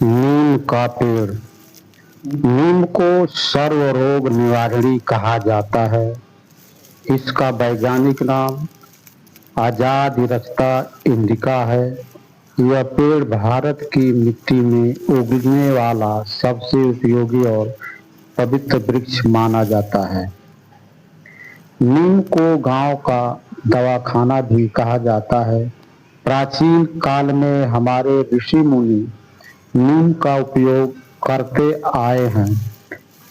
नीम का पेड़। नीम को सर्व रोग निवारणी कहा जाता है। इसका वैज्ञानिक नाम अजादिरक्ता इंडिका है। यह पेड़ भारत की मिट्टी में उगने वाला सबसे उपयोगी और पवित्र वृक्ष माना जाता है। नीम को गांव का दवाखाना भी कहा जाता है। प्राचीन काल में हमारे ऋषि मुनि नीम का उपयोग करते आए हैं।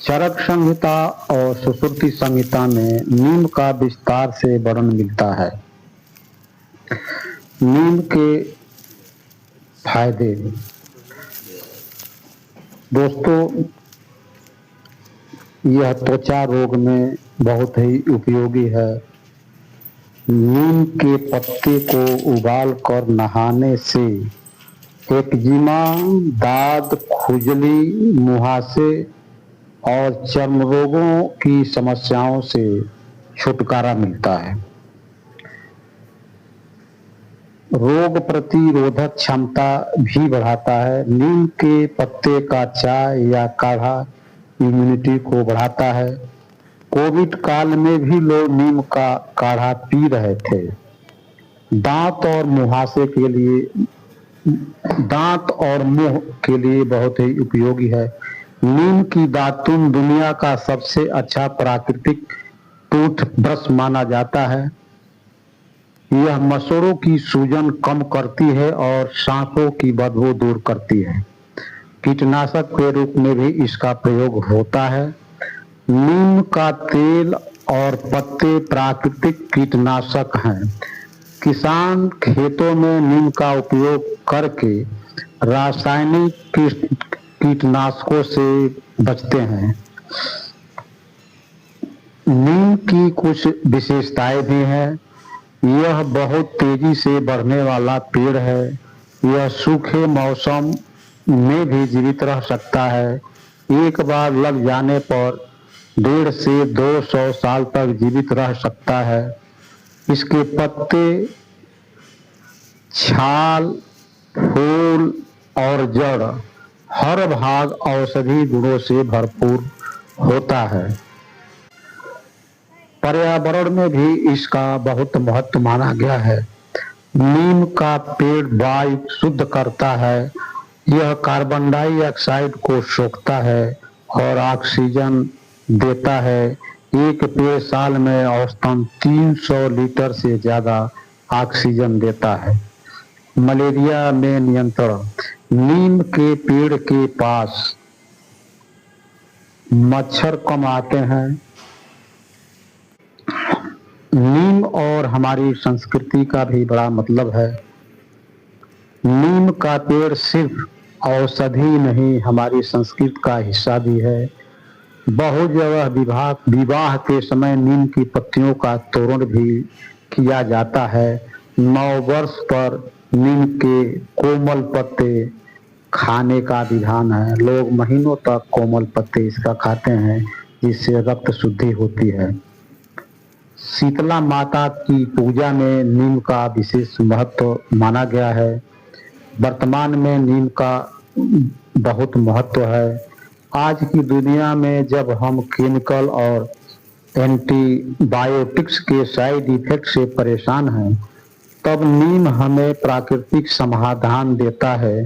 चरक संहिता और सुश्रुति संहिता में नीम का विस्तार से वर्णन मिलता है। नीम के फायदे। दोस्तों, यह त्वचा रोग में बहुत ही उपयोगी है। नीम के पत्ते को उबाल कर नहाने से एक्जिमा, दाद, खुजली, मुहासे और चर्म रोगों की समस्याओं से छुटकारा मिलता है। रोग प्रतिरोधक क्षमता भी बढ़ाता है। नीम के पत्ते का चाय या काढ़ा इम्यूनिटी को बढ़ाता है। कोविड काल में भी लोग नीम का काढ़ा पी रहे थे। दांत और मुंह के लिए बहुत ही उपयोगी है। नीम की दातुन दुनिया का सबसे अच्छा प्राकृतिक टूथब्रश माना जाता है। यह मसूड़ों की सूजन कम करती है और सांपों की बदबू दूर करती है। कीटनाशक के रूप में भी इसका प्रयोग होता है। नीम का तेल और पत्ते प्राकृतिक कीटनाशक हैं। किसान खेतों में नीम का उपयोग करके रासायनिक कीटनाशकों से बचते हैं। नीम की कुछ विशेषताएं भी हैं। यह बहुत तेजी से बढ़ने वाला पेड़ है। यह सूखे मौसम में भी जीवित रह सकता है। एक बार लग जाने पर 150 से 200 साल तक जीवित रह सकता है। इसके पत्ते, छाल, फूल और जड़ हर भाग औषधि गुणों से भरपूर होता है। पर्यावरण में भी इसका बहुत महत्व माना गया है। नीम का पेड़ वायु शुद्ध करता है। यह कार्बन डाइऑक्साइड को सोखता है और ऑक्सीजन देता है। एक पेड़ साल में औसतन 300 लीटर से ज्यादा ऑक्सीजन देता है। मलेरिया में नियंत्रण। नीम के पेड़ के पास मच्छर कम आते हैं। नीम और हमारी संस्कृति का भी बड़ा मतलब है। नीम का पेड़ सिर्फ औषधि नहीं, हमारी संस्कृति का हिस्सा भी है। बहुत जगह विवाह के समय नीम की पत्तियों का तोरण भी किया जाता है। नववर्ष पर नीम के कोमल पत्ते खाने का विधान है। लोग महीनों तक कोमल पत्ते इसका खाते हैं, जिससे रक्त शुद्धि होती है। शीतला माता की पूजा में नीम का विशेष महत्व माना गया है। वर्तमान में नीम का बहुत महत्व है। आज की दुनिया में जब हम केमिकल और एंटीबायोटिक्स के साइड इफेक्ट से परेशान हैं, तब नीम हमें प्राकृतिक समाधान देता है।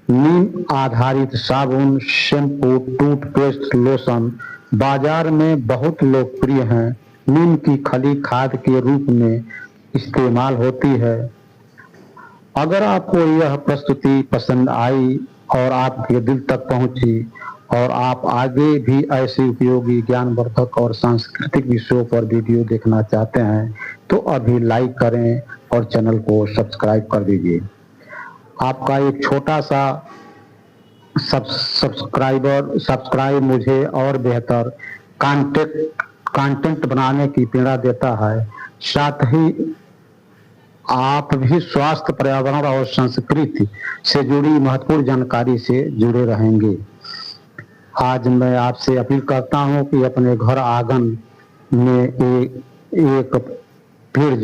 नीम आधारित साबुन, शैम्पू, टूथपेस्ट, लोशन बाजार में बहुत लोकप्रिय हैं। नीम की खली खाद के रूप में इस्तेमाल होती है। अगर आपको यह प्रस्तुति पसंद आई और आपके दिल तक पहुंची और आप आगे भी ऐसे उपयोगी, ज्ञानवर्धक और सांस्कृतिक विषयों पर वीडियो देखना चाहते हैं, तो अभी लाइक करें और चैनल को सब्सक्राइब कर दीजिए। आपका एक छोटा सा सब्सक्राइब मुझे और बेहतर कंटेंट बनाने की प्रेरणा देता है। साथ ही आप भी स्वास्थ्य, पर्यावरण और संस्कृति से जुड़ी महत्वपूर्ण जानकारी से जुड़े रहेंगे। आज मैं आपसे अपील करता हूं कि अपने घर आंगन में एक पेड़